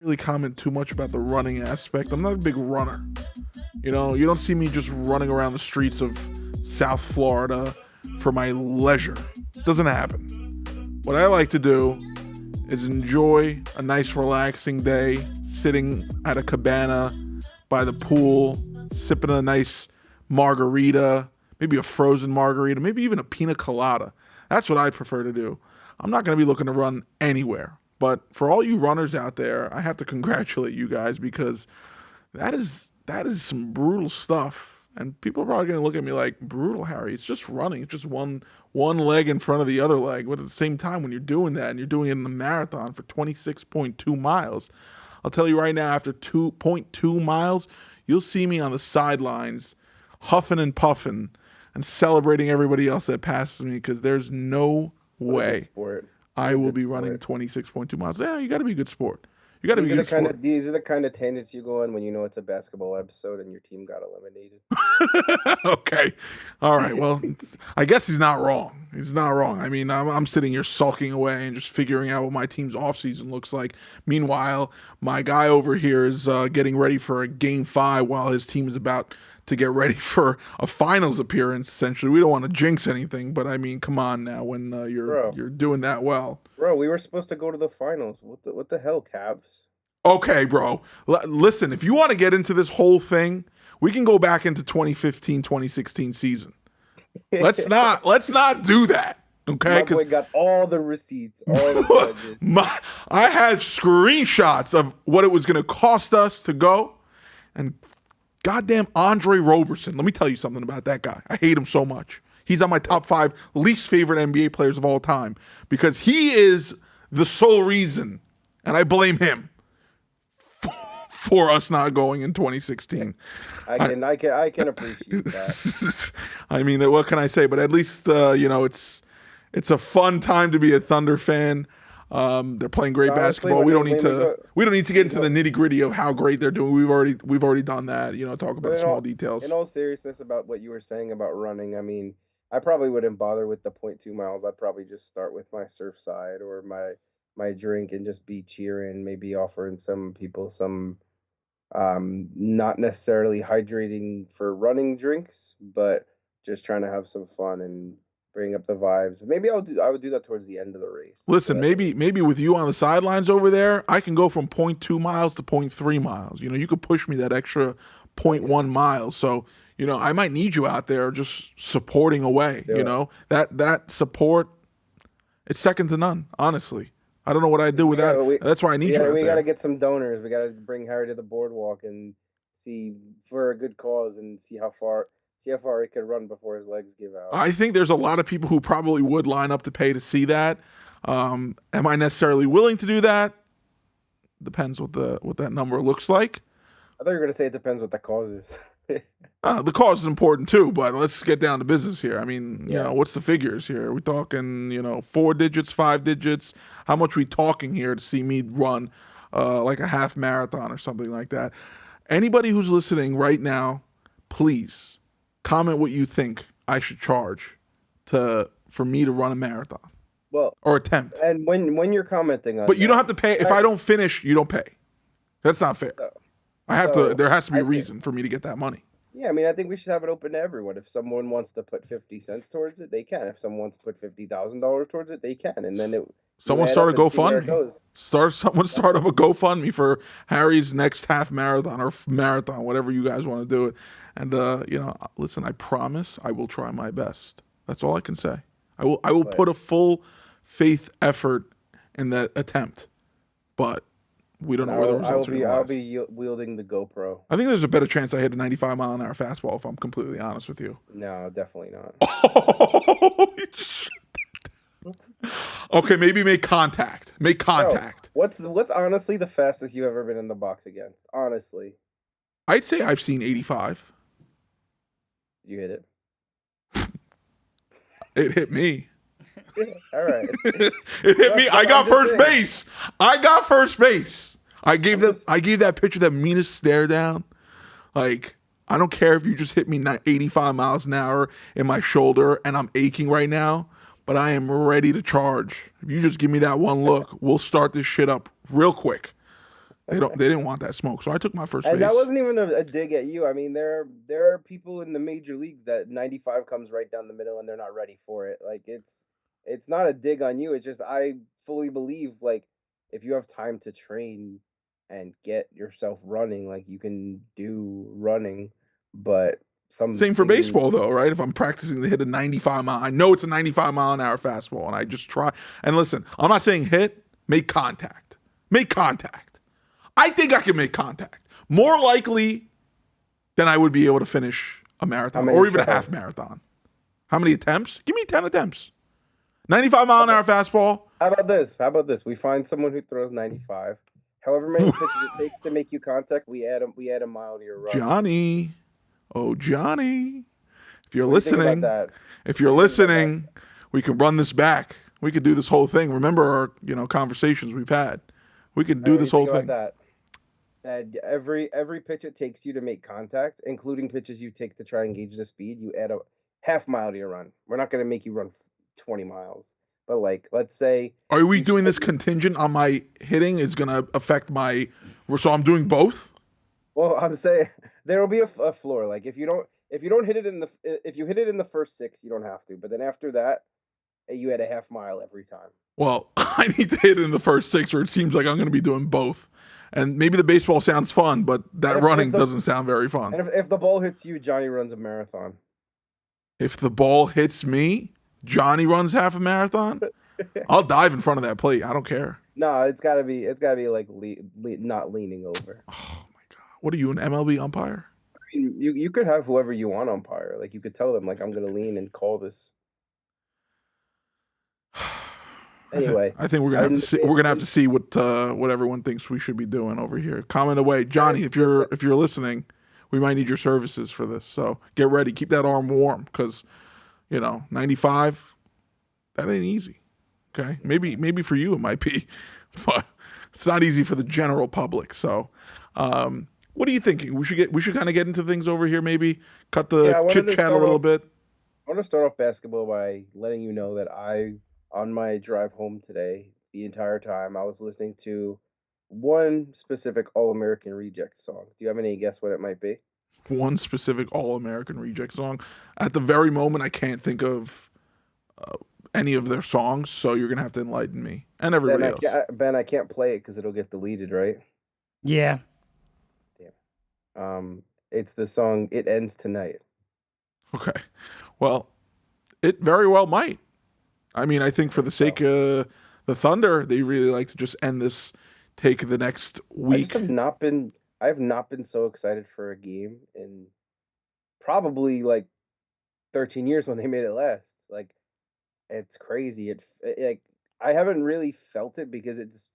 really comment too much about the running aspect. I'm not a big runner. You know, you don't see me just running around the streets of South Florida for my leisure. Doesn't happen. What I like to do is enjoy a nice relaxing day sitting at a cabana by the pool, sipping a nice margarita, maybe a frozen margarita, maybe even a pina colada. That's what I prefer to do. I'm not going to be looking to run anywhere. But for all you runners out there, I have to congratulate you guys because that is some brutal stuff. And people are probably going to look at me like, brutal, Harry. It's just running. It's just one leg in front of the other leg. But at the same time, when you're doing that and you're doing it in a marathon for 26.2 miles, I'll tell you right now, after 2.2 miles, you'll see me on the sidelines huffing and puffing and celebrating everybody else that passes me because there's no way I will be running 26.2 miles. Yeah, you got to be a good sport. You got to be a good sport. These are the kind of tangents you go on when you know it's a basketball episode and your team got eliminated. Okay. All right. Well, I guess he's not wrong. He's not wrong. I mean, I'm sitting here sulking away and just figuring out what my team's offseason looks like. Meanwhile, my guy over here is getting ready for a game 5 while his team is about to get ready for a finals appearance. Essentially, we don't want to jinx anything, but I mean, come on now, when you're doing that well, bro. We were supposed to go to the finals. What the hell, Cavs? Okay, bro. Listen, if you want to get into this whole thing, we can go back into 2015, 2016 season. Let's not do that. Okay, my boy got all the receipts, all the judges. I had screenshots of what it was going to cost us to go, and goddamn Andre Roberson. Let me tell you something about that guy. I hate him so much. He's on my top 5 least favorite NBA players of all time because he is the sole reason, and I blame him for us not going in 2016. I can appreciate that. I mean, what can I say? But at least it's a fun time to be a Thunder fan. They're playing great basketball. We don't need to get into the nitty gritty of how great they're doing. We've already done that. Talk about the small details. In all seriousness about what you were saying about running, I mean, I probably wouldn't bother with the 0.2 miles. I'd probably just start with my surf side or my drink and just be cheering, maybe offering some people some not necessarily hydrating for running drinks, but just trying to have some fun and bring up the vibes. Maybe I would do that towards the end of the race. Listen, maybe with you on the sidelines over there, I can go from 0.2 miles to 0.3 miles. You could push me that extra 0.1 miles. So, I might need you out there just supporting away. That support, it's second to none, honestly. I don't know what I'd do without. That's why I need you out there. We got to get some donors. We got to bring Harry to the boardwalk and see for a good cause and see how far he could run before his legs give out. I think there's a lot of people who probably would line up to pay to see that. Am I necessarily willing to do that? Depends what that number looks like. I thought you were going to say it depends what the cause is. The cause is important too, but let's get down to business here. I mean, what's the figures here? Are we talking, 4 digits, 5 digits? How much are we talking here to see me run like a half marathon or something like that? Anybody who's listening right now, please comment what you think I should charge for me to run a marathon. Well, or attempt. And when you're commenting on But you don't have to pay. If I don't finish, you don't pay. That's not fair. There has to be a reason for me to get that money. Yeah, I mean, I think we should have it open to everyone. If someone wants to put 50 cents towards it, they can. If someone wants to put $50,000 towards it, they can. And then someone start a GoFundMe. Someone start up a GoFundMe for Harry's next half marathon or marathon, whatever you guys want to do it. And listen, I promise I will try my best. That's all I can say. I will put a full faith effort in that attempt. But we don't know where the results are. I'll be wielding the GoPro. I think there's a better chance I hit a 95-mile-an-hour fastball, if I'm completely honest with you. No, definitely not. Oh, shit. Okay, maybe make contact. Make contact. Bro, what's honestly the fastest you've ever been in the box against? Honestly. I'd say I've seen 85. You hit it. It hit me. All right. It hit me. I got first base. I gave that pitcher that meanest stare down. Like, I don't care if you just hit me 85 miles an hour in my shoulder and I'm aching right now, but I am ready to charge. If you just give me that one look, we'll start this shit up real quick. They didn't want that smoke, so I took my first And that base. wasn't even a dig at you. I mean, there are people in the major leagues that 95 comes right down the middle and they're not ready for it. Like it's not a dig on you. It's just I fully believe like if you have time to train and get yourself running, like you can do running, but some Same for baseball, though, right? If I'm practicing to hit a 95 mile, I know it's a 95 mile an hour fastball, and I just try. And listen, I'm not saying hit, make contact. Make contact. I think I can make contact. More likely than I would be able to finish a marathon or even a half marathon. How many attempts? Give me 10 attempts. 95 mile an hour fastball. How about this? How about this? We find someone who throws 95. However many pitches it takes to make you contact, we add a mile to your run. Johnny. Oh, Johnny. If you're What do you think listening, about that? if you're listening, we can run this back. We could do this whole thing. Remember our, conversations we've had. We could do this whole thing. That. And every pitch it takes you to make contact, including pitches you take to try and gauge the speed, you add a half mile to your run. We're not going to make you run 20 miles. But like, let's say, are we doing this contingent on my hitting is going to affect my? So I'm doing both. Well, I'm saying there will be a floor. Like if you don't hit it if you hit it in the first 6, you don't have to. But then after that, you add a half mile every time. Well, I need to hit it in the first 6, or it seems like I'm going to be doing both. And maybe the baseball sounds fun, but that running doesn't sound very fun. And if the ball hits you, Johnny runs a marathon. If the ball hits me, Johnny runs half a marathon. I'll dive in front of that plate. I don't care. No, it's gotta be like not leaning over. Oh my god! What are you, an MLB umpire? I mean, you could have whoever you want umpire. Like you could tell them like I'm gonna lean and call this. Anyway, I think we're gonna have to see. We're gonna have to see what everyone thinks we should be doing over here. Comment away, Johnny. If you're listening, we might need your services for this. So get ready. Keep that arm warm because 95. That ain't easy. Okay, maybe for you it might be, but it's not easy for the general public. So, what are you thinking? We should kind of get into things over here. Maybe cut the chit chat a little bit. I want to start off basketball by letting you know that on my drive home today, the entire time I was listening to one specific All-American Reject song. Do you have any guess what it might be? One specific All-American Reject song. At the very moment, I can't think of any of their songs, so you're gonna have to enlighten me and everybody else. Ben, I can't play it because it'll get deleted, right? Yeah. Damn. It's the song "It Ends Tonight." Okay. Well, it very well might. I mean, I think for the sake of the Thunder, they really like to just end this, take the next week. I have not been so excited for a game in probably like 13 years when they made it last. Like, it's crazy. Like I haven't really felt it because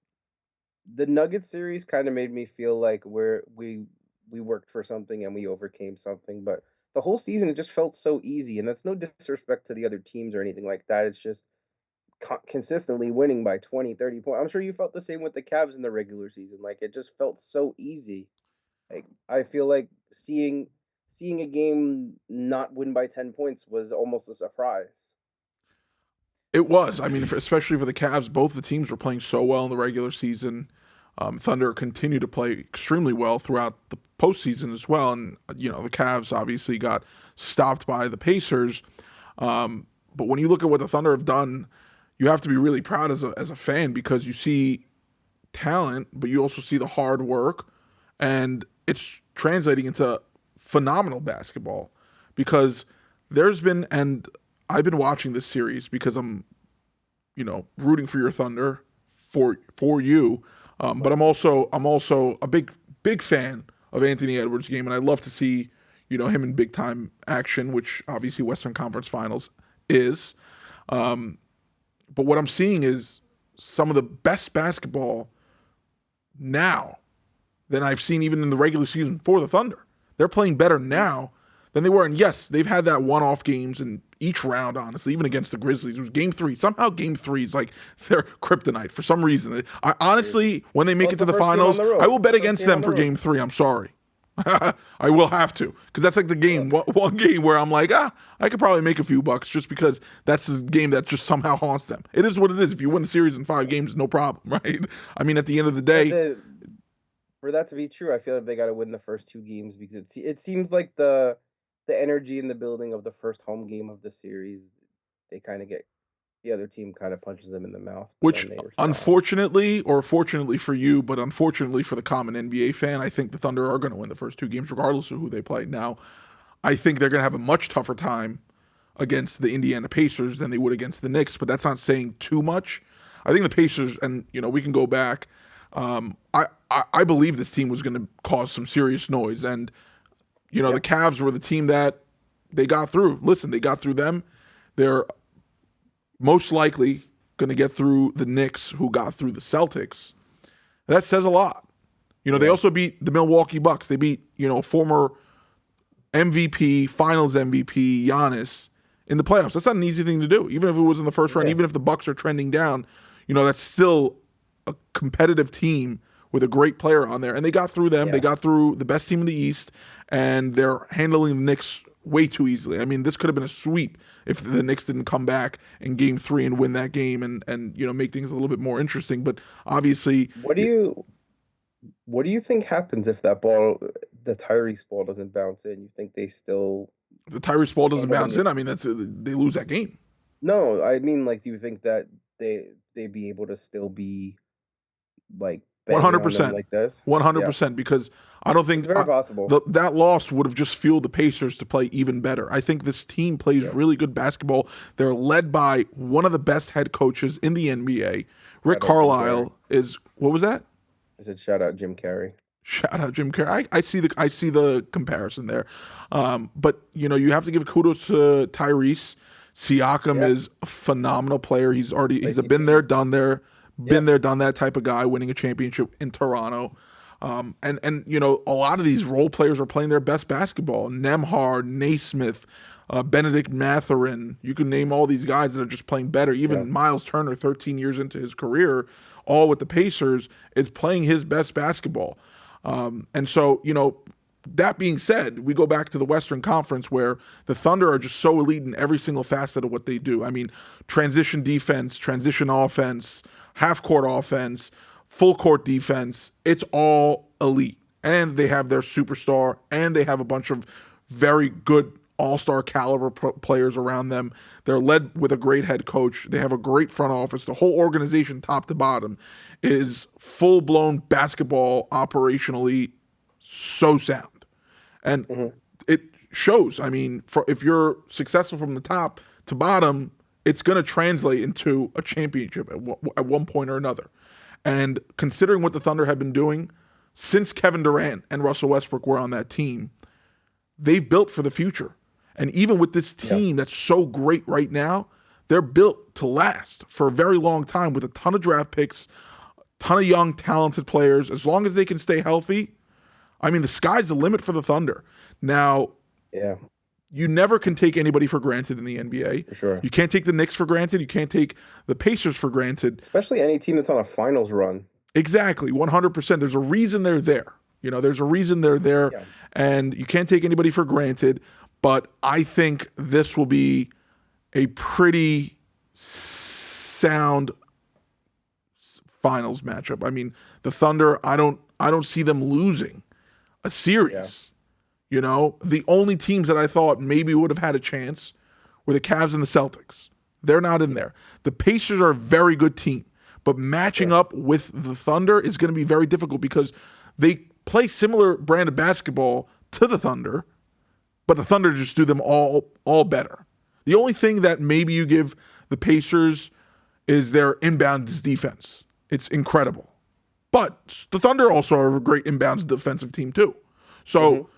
the Nuggets series kind of made me feel like we worked for something and we overcame something, but the whole season it just felt so easy, and that's no disrespect to the other teams or anything like that. It's just consistently winning by 20, 30 points. I'm sure you felt the same with the Cavs in the regular season. Like it just felt so easy. Like I feel like seeing a game not win by 10 points was almost a surprise. It was. I mean, especially for the Cavs, both the teams were playing so well in the regular season. Thunder continued to play extremely well throughout the postseason as well. And, the Cavs obviously got stopped by the Pacers. But when you look at what the Thunder have done, you have to be really proud as a fan because you see talent, but you also see the hard work. And it's translating into phenomenal basketball because there's been, and I've been watching this series because I'm, rooting for your Thunder for you. But I'm also a big fan of Anthony Edwards' game, and I love to see, him in big time action, which obviously Western Conference Finals is. But what I'm seeing is some of the best basketball now than I've seen even in the regular season for the Thunder. They're playing better now than they were. And yes, they've had that one-off games in each round, honestly, even against the Grizzlies. It was game 3. Somehow game 3 is like their kryptonite for some reason. I honestly, when they make it to the finals, I will bet against them for game 3. I'm sorry. I will have to, because that's like the game, one game where I'm like, I could probably make a few bucks just because that's the game that just somehow haunts them. It is what it is. If you win the series in 5 games, no problem, right? I mean, at the end of the day, for that to be true, I feel like they got to win the first 2 games because it seems like the energy in the building of the first home game of the series, they kind of get the other team kind of punches them in the mouth, but Which, then they respond. unfortunately, or fortunately for you, but unfortunately for the common NBA fan, I think the Thunder are going to win the first 2 games, regardless of who they play. Now, I think they're going to have a much tougher time against the Indiana Pacers than they would against the Knicks, but that's not saying too much. I think the Pacers, and we can go back. I believe this team was going to cause some serious noise, and Yeah, the Cavs were the team that they got through. Listen, they got through them. They're most likely going to get through the Knicks, who got through the Celtics. That says a lot. They yeah, also beat the Milwaukee Bucks. They beat, former MVP, Finals MVP, Giannis in the playoffs. That's not an easy thing to do. Even if it was in the first round, yeah, even if the Bucks are trending down, that's still a competitive team with a great player on there. And they got through them. They yeah. got through the best team in the East, and they're handling the Knicks way too easily. I mean, this could have been a sweep if the Knicks didn't come back in Game 3 and win that game and make things a little bit more interesting. But obviously, What do you what do you think happens if that ball, the Tyrese ball, doesn't bounce in? You think they still the Tyrese ball doesn't handle bounce them? in. I mean, they lose that game. No, I mean, like, do you think that they be able to still be like banging on them 100%. like this? Yeah, 100%, because I don't it's think very possible. that loss would have just fueled the Pacers to play even better. I think this team plays Yeah, really good basketball. They're led by one of the best head coaches in the NBA. Rick shout out Jim Carrey. Carlisle is, what was that? I said shout out Jim Carrey. Shout out Jim Carrey. I see the comparison there. But you have to give kudos to Tyrese. Siakam Yeah, is a phenomenal player. He's a Lacey been there, Green. done there, been Yep. there, done that type of guy, winning a championship in Toronto. And a lot of these role players are playing their best basketball. Nemhard, Naismith, Benedict Mathurin. You can name all these guys that are just playing better. Yeah. Even Miles Turner, 13 years into his career, all with the Pacers, is playing his best basketball. And so, that being said, we go back to the Western Conference, where the Thunder are just so elite in every single facet of what they do. I mean, transition defense, transition offense, half court offense, full court defense. It's all elite. And they have their superstar, and they have a bunch of very good all-star caliber players around them. They're led with a great head coach. They have a great front office. The whole organization, top to bottom, is full-blown basketball operationally so sound. And Hmm. it shows. I mean, if you're successful from the top to bottom, it's going to translate into a championship at one point or another. And considering what the Thunder have been doing since Kevin Durant and Russell Westbrook were on that team, they've built for the future. And even with this Yeah. team that's so great right now, they're built to last for a very long time with a ton of draft picks, ton of young, talented players. As long as they can stay healthy, I mean, the sky's the limit for the Thunder. Now, Yeah, you never can take anybody for granted in the NBA. for sure. You can't take the Knicks for granted. You can't take the Pacers for granted. Especially any team that's on a finals run. Exactly, 100%. There's a reason they're there. There's a reason they're there, Yeah. and you can't take anybody for granted. But I think this will be a pretty sound finals matchup. I mean, the Thunder, I don't see them losing a series. The only teams that I thought maybe would have had a chance were the Cavs and the Celtics. They're not in there. The Pacers are a very good team, but matching Sure. up with the Thunder is going to be very difficult because they play similar brand of basketball to the Thunder, but the Thunder just do them all better. The only thing that maybe you give the Pacers is their inbounds defense. It's incredible. But the Thunder also are a great inbounds defensive team too. So,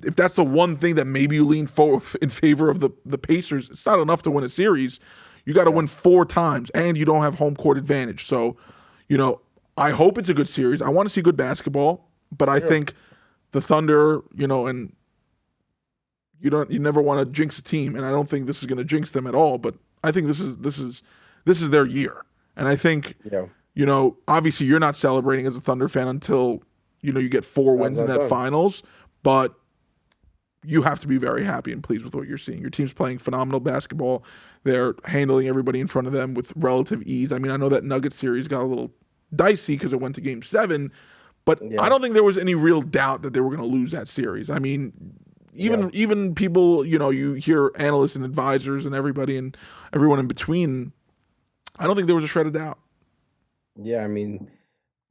if that's the one thing that maybe you lean for in favor of the Pacers, it's not enough to win a series. You got to win 4 times, and you don't have home court advantage. So, I hope it's a good series. I want to see good basketball, but I Sure. think the Thunder, and you never want to jinx a team, and I don't think this is going to jinx them at all. But I think this is their year, and I think Yeah. obviously you're not celebrating as a Thunder fan until you get 4 wins in that Done. finals, but you have to be very happy and pleased with what you're seeing. Your team's playing phenomenal basketball. They're handling everybody in front of them with relative ease. I mean, I know that Nuggets series got a little dicey because it went to Game 7, But I Yeah. don't think there was any real doubt that they were going to lose that series. I mean, Yeah. even people, you hear analysts and advisors and everybody and everyone in between. I don't think there was a shred of doubt. Yeah, I mean,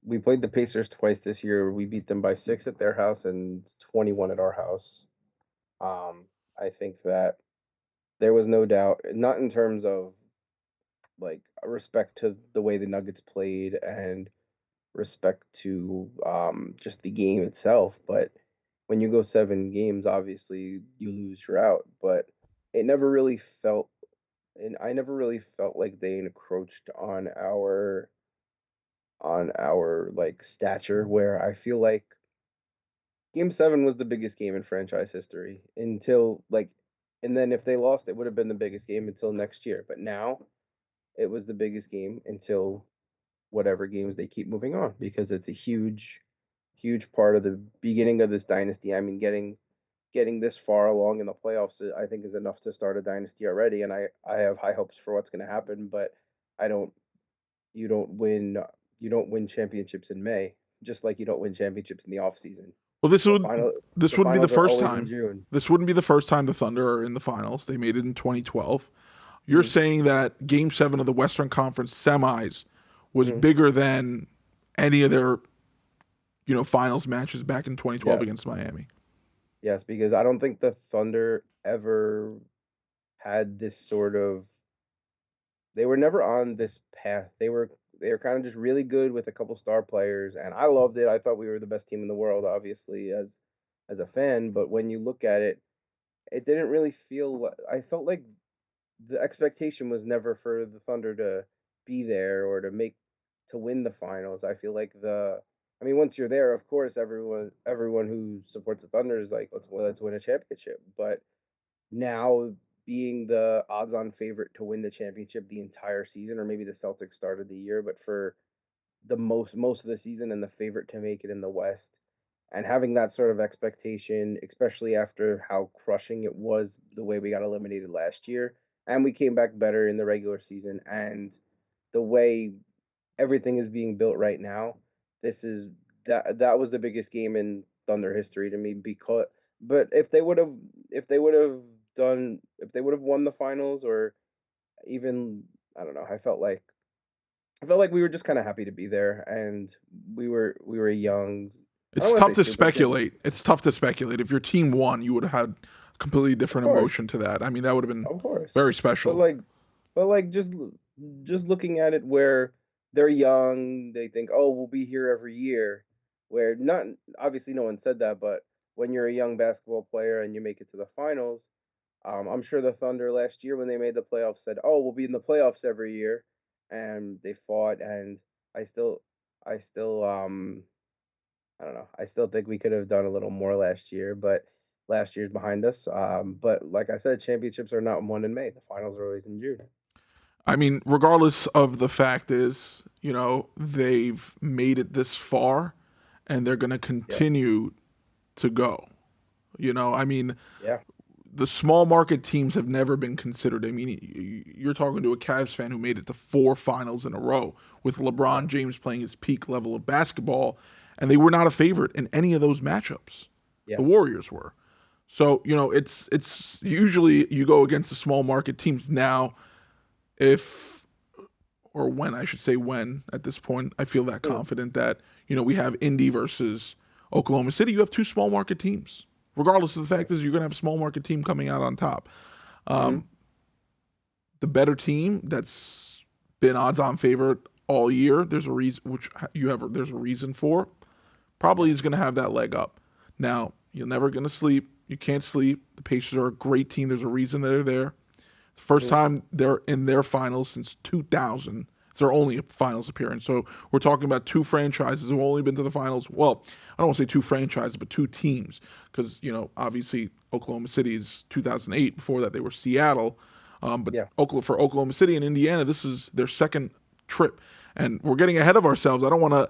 we played the Pacers twice this year. We beat them by 6 at their house and 21 at our house. Um, I think that there was no doubt, not in terms of like respect to the way the Nuggets played and respect to just the game itself, but when you go 7 games, obviously you lose, you're out. But it never really felt, and I never really felt like they encroached on our like stature, where I feel like game 7 was the biggest game in franchise history until like, and then if they lost, it would have been the biggest game until next year. But now it was the biggest game until whatever games they keep moving on, because it's a huge part of the beginning of this dynasty. I mean, getting this far along in the playoffs, I think, is enough to start a dynasty already, and I have high hopes for what's going to happen. But I don't you don't win you don't win championships in May, just like you don't win championships in the off season. Well, The final this the wouldn't be the finals are first always in time. June. This wouldn't be the first time the Thunder are in the finals. They made it in 2012. You're Mhm, saying that Game 7 of the Western Conference semis was mhm. bigger than any of their, finals matches back in 2012 Yes, against Miami. yes, because I don't think the Thunder ever had this sort of, they were never on this path. They were kind of just really good with a couple star players, and I loved it. I thought we were the best team in the world, obviously, as a fan. But when you look at it, it didn't really feel. I felt like the expectation was never for the Thunder to be there or to win the finals. I feel like I mean, once you're there, of course, everyone who supports the Thunder is like, let's win a championship. But now, being the odds-on favorite to win the championship the entire season, or maybe the Celtics started the year, but for the most of the season, and the favorite to make it in the West, and having that sort of expectation, especially after how crushing it was the way we got eliminated last year, and we came back better in the regular season, and the way everything is being built right now, this is that was the biggest game in Thunder history to me. Because but if they would have won the finals, or even, I don't know, I felt like we were just kind of happy to be there, and we were young. I don't It's want to tough say to stupid because, speculate. It's tough to speculate. If your team won, you would have had a completely of different course, emotion to that. I mean, that would have been of course. very But special. like but like just looking at it, where they're young, they think, "Oh, we'll be here every year." Where, not obviously no one said that, but when you're a young basketball player and you make it to the finals, I'm sure the Thunder last year when they made the playoffs said, "Oh, we'll be in the playoffs every year." And they fought, and I still I still I don't know. I still think we could have done a little more last year, but last year's behind us. But like I said, championships are not won in May. The finals are always in June. I mean, regardless of the fact is, they've made it this far and they're going to Yep. continue to go. I mean, Yeah. the small market teams have never been considered. I mean, you're talking to a Cavs fan who made it to 4 finals in a row with Yeah. LeBron James playing his peak level of basketball, and they were not a favorite in any of those matchups. The Yeah. Warriors were. So, it's usually you go against the small market teams. Now, if or when, I should say when, at this point I feel that Mm, confident that, we have Indy versus Oklahoma City. You have two small market teams. Regardless of the yeah. fact is you're gonna have a small market team coming out on top. Hmm. Um, the better team that's been odds on favorite all year, there's a reason which you have there's a reason for, Yeah. probably is gonna have that leg up. Now, you're never gonna sleep. You can't sleep. The Pacers are a great team. There's a reason they're there. It's the first Hmm. time they're in their finals since 2000. It's their only finals appearance. So we're talking about two franchises who've only been to the finals. Well, I don't want to say two franchises, but two teams. Because, obviously Oklahoma City is 2008. Before that, they were Seattle. But Yeah. For Oklahoma City and Indiana, this is their second trip. And we're getting ahead of ourselves. I don't want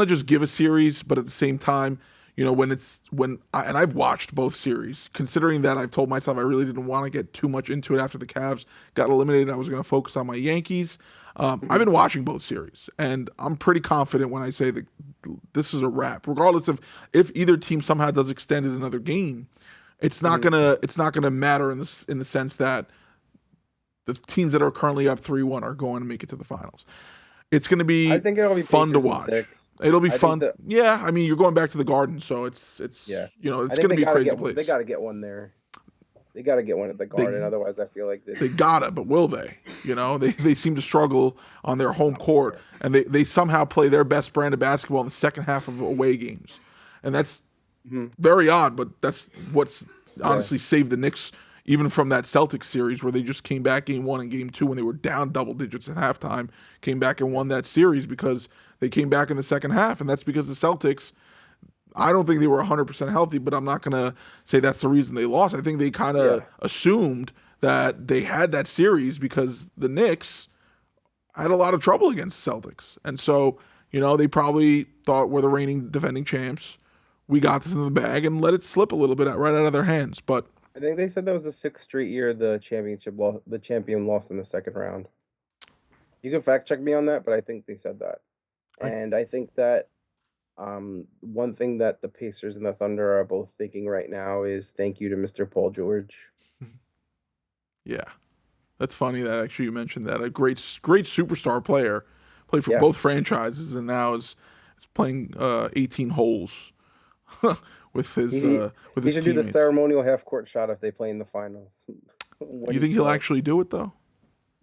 to just give a series, but at the same time, and I've watched both series, considering that I've told myself I really didn't want to get too much into it after the Cavs got eliminated. I was going to focus on my Yankees. I've Mhm. been watching both series, and I'm pretty confident when I say that this is a wrap. Regardless of if either team somehow does extended another game, Mhm. it's not gonna matter in the sense that the teams that are currently up 3-1 are going to make it to the finals. It's going to I be think it'll be fun to Pacers in watch. 6. It'll be I think fun. that Yeah, I mean, you're going back to the Garden, so yeah. it's I it's think going to they be a gotta crazy get they place. gotta get one there. They gotta get one at the They Garden, otherwise I feel like they it's gotta, but will they? They seem to struggle on their home not for court, sure. and they somehow play their best brand of basketball in the second half of away games, and that's Mhm. very odd. But that's what's Yeah. honestly saved the Knicks even from that Celtics series where they just came back game 1 and game 2 when they were down double digits at halftime, came back and Yeah. won that series because they came back in the second half, and that's because the Celtics. I don't think they were 100% healthy, but I'm not going to say that's the reason they lost. I think they kind of Yeah. assumed that they had that series because the Knicks had a lot of trouble against the Celtics. And so, they probably thought we're the reigning defending champs. We got this in the bag and let it slip a little bit right out of their hands. But I think they said that was the 6th straight year the champion lost in the 2nd round. You can fact check me on that, but I think they said that. I, And I think that one thing that the Pacers and the Thunder are both thinking right now is thank you to Mr. Paul George. yeah, that's funny that actually you mentioned that. A great superstar player, played for Yeah. both franchises and now is playing 18 holes He with he his should do the teammates. ceremonial half court shot if they play in the finals. What You do you think he'll call? actually do it though?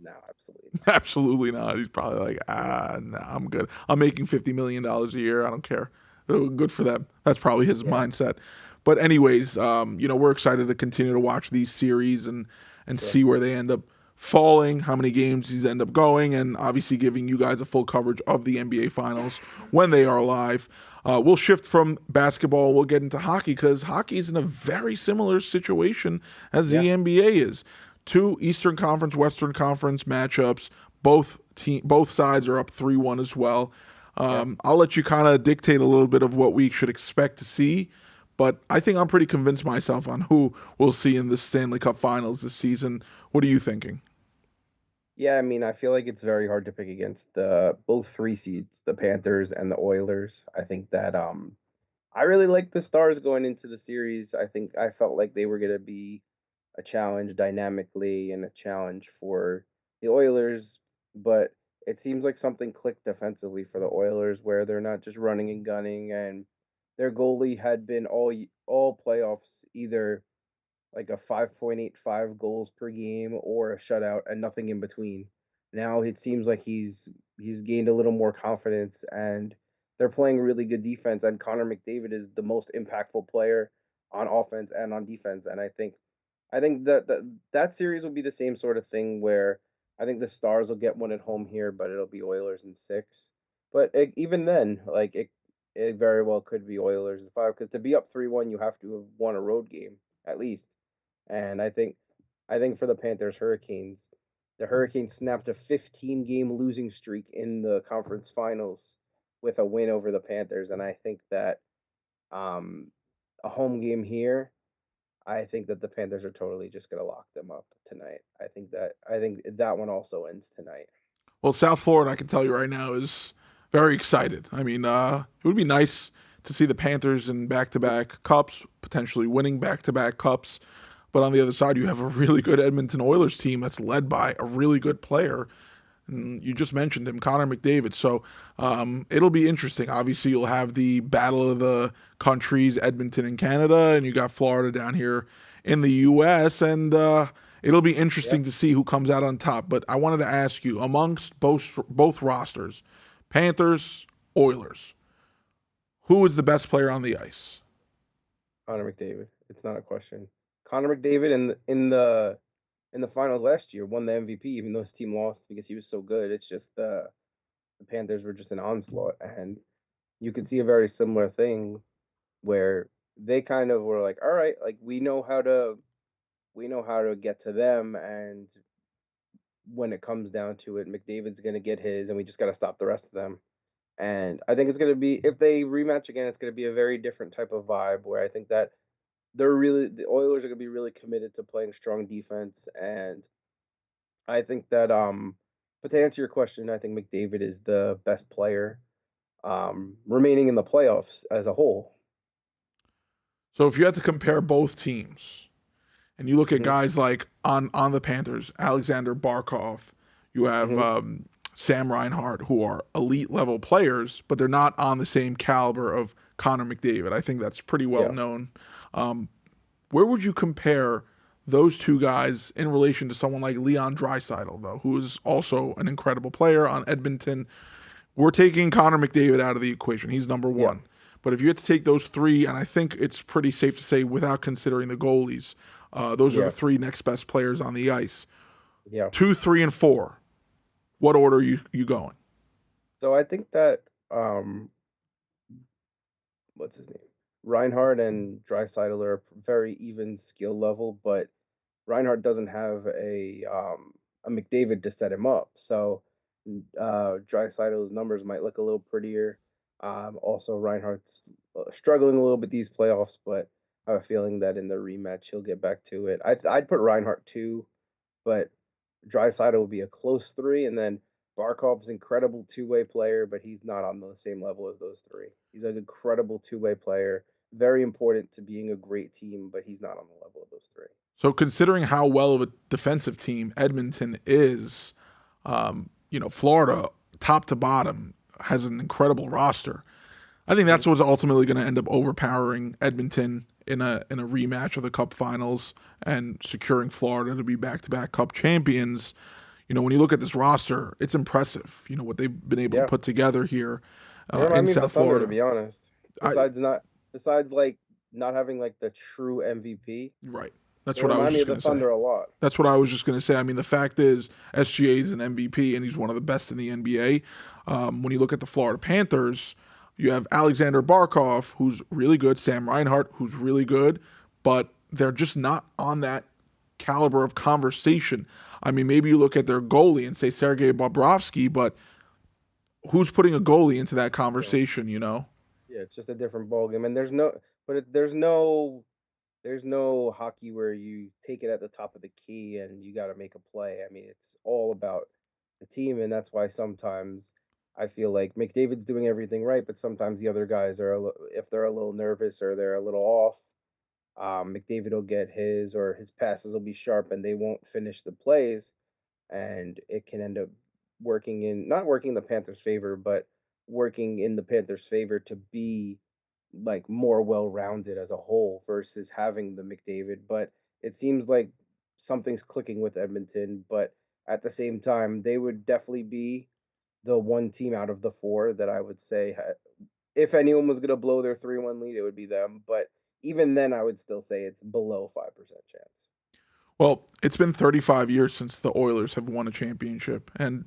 No, absolutely not. Absolutely not. He's probably like, nah, I'm good. I'm making $50 million a year. I don't care. Oh, good for them. That's probably his Yeah, mindset. But anyways, we're excited to continue to watch these series and sure. see where they end up falling, how many games these end up going, and obviously giving you guys a full coverage of the NBA Finals when they are live. We'll shift from basketball. We'll get into hockey because hockey is in a very similar situation as Yeah, the NBA is. Two Eastern Conference, Western Conference matchups. Both sides are up 3-1 as well. yeah. I'll let you kind of dictate a little bit of what we should expect to see, but I think I'm pretty convinced myself on who we'll see in the Stanley Cup Finals this season. What are you thinking? Yeah, I mean, I feel like it's very hard to pick against the both 3 seeds, the Panthers and the Oilers. I think that, I really like the Stars going into the series. I felt like they were gonna be a challenge dynamically and a challenge for the Oilers, but it seems like something clicked defensively for the Oilers where they're not just running and gunning, and their goalie had been all playoffs either like a 5.85 goals per game or a shutout and nothing in between. Now it seems like he's gained a little more confidence and they're playing really good defense and Connor McDavid is the most impactful player on offense and on defense and I think that series will be the same sort of thing where I think the Stars will get one at home here but it'll be Oilers in 6. But even then like it very well could be Oilers in 5 cuz to be up 3-1 you have to have won a road game at least. And I think for the Panthers Hurricanes, the Hurricanes snapped a 15-game losing streak in the conference finals with a win over the Panthers, and I think that um, a home game here, I think that the Panthers are totally just going to lock them up tonight. I think that one also ends tonight. Well, South Florida, I can tell you right now, is very excited. I mean, it would be nice to see the Panthers in back-to-back cups, potentially winning back-to-back cups. But on the other side, you have a really good Edmonton Oilers team that's led by a really good player. And you just mentioned him, Connor McDavid. So it'll be interesting. Obviously, you'll have the battle of the countries, Edmonton and Canada, and you got Florida down here in the U.S. And it'll be Yeah, interesting to see who comes out on top. But I wanted to ask you, amongst both rosters, Panthers, Oilers, who is the best player on the ice? Connor McDavid. It's not a question. Connor McDavid in the finals last year won the MVP, even though his team lost because he was so good. It's just the Panthers were just an onslaught, and you could see a very similar thing where they kind of were like, "All right, like we know how to get to them, and when it comes down to it, McDavid's gonna get his, and we just got to stop the rest of them." And I think it's gonna be if they rematch again, it's gonna be a very different type of vibe where I think that the Oilers are gonna be really committed to playing strong defense, and I think that But to answer your question, I think McDavid is the best player remaining in the playoffs as a whole. So if you had to compare both teams, and you look at Hmm. guys like on the Panthers, Alexander Barkov, you have Hmm. Sam Reinhart, who are elite level players, but they're not on the same caliber of Connor McDavid. I think that's pretty well Yeah. known. Um, where would you compare those two guys in relation to someone like Leon Draisaitl, though, who is also an incredible player on Edmonton? We're taking Connor McDavid out of the equation. He's number Yeah. one. But if you had to take those three, and I think it's pretty safe to say without considering the goalies, those are the Yeah. three next best players on the ice. Yeah. 2, 3, and 4. What order are you going? So I think that what's his name? Reinhardt and Draisaitl are very even skill level, but Reinhardt doesn't have a McDavid to set him up. So Draisaitl's numbers might look a little prettier. Also, Reinhardt's struggling a little bit these playoffs, but I have a feeling that in the rematch he'll get back to it. I'd put Reinhardt two, but Draisaitl would be a close three, and then Barkov's incredible two-way player, but he's not on the same level as those three. He's an incredible two-way player, very important to being a great team, but he's not on the level of those three. So considering how well of a defensive team Edmonton is, Florida, top to bottom, has an incredible roster. I think Mhm. that's what's ultimately going to end up overpowering Edmonton in a rematch of the Cup Finals and securing Florida to be back-to-back Cup champions. When you look at this roster, it's impressive. What they've been able to Yeah. put together here They remind in me of the South Thunder, to Florida. be honest. I Besides like not having like the true MVP, Right. That's they what I was remind me just of the going to say. Thunder a lot. That's what I was just going to say. I mean, the fact is, SGA is an MVP and he's one of the best in the NBA. When you look at the Florida Panthers, you have Alexander Barkov, who's really good, Sam Reinhart, who's really good, but they're just not on that caliber of conversation. I mean, maybe you look at their goalie and say Sergei Bobrovsky, but who's putting a goalie into that Yeah. conversation? Yeah, it's just a different ballgame. And there's no hockey where you take it at the top of the key and you got to make a play. I mean, it's all about the team, and that's why sometimes I feel like McDavid's doing everything right, but sometimes the other guys are if they're a little nervous or they're a little off, McDavid will get his or his passes will be sharp and they won't finish the plays, and it can end up working in not working in the Panthers' favor, but working in the Panthers' favor to be like more well-rounded as a whole versus having the McDavid. But it seems like something's clicking with Edmonton, but at the same time, they would definitely be the one team out of the four that I would say if anyone was going to blow their 3-1 lead, it would be them. But even then, I would still say it's below 5% chance. Well, it's been 35 years since the Oilers have won a championship. And,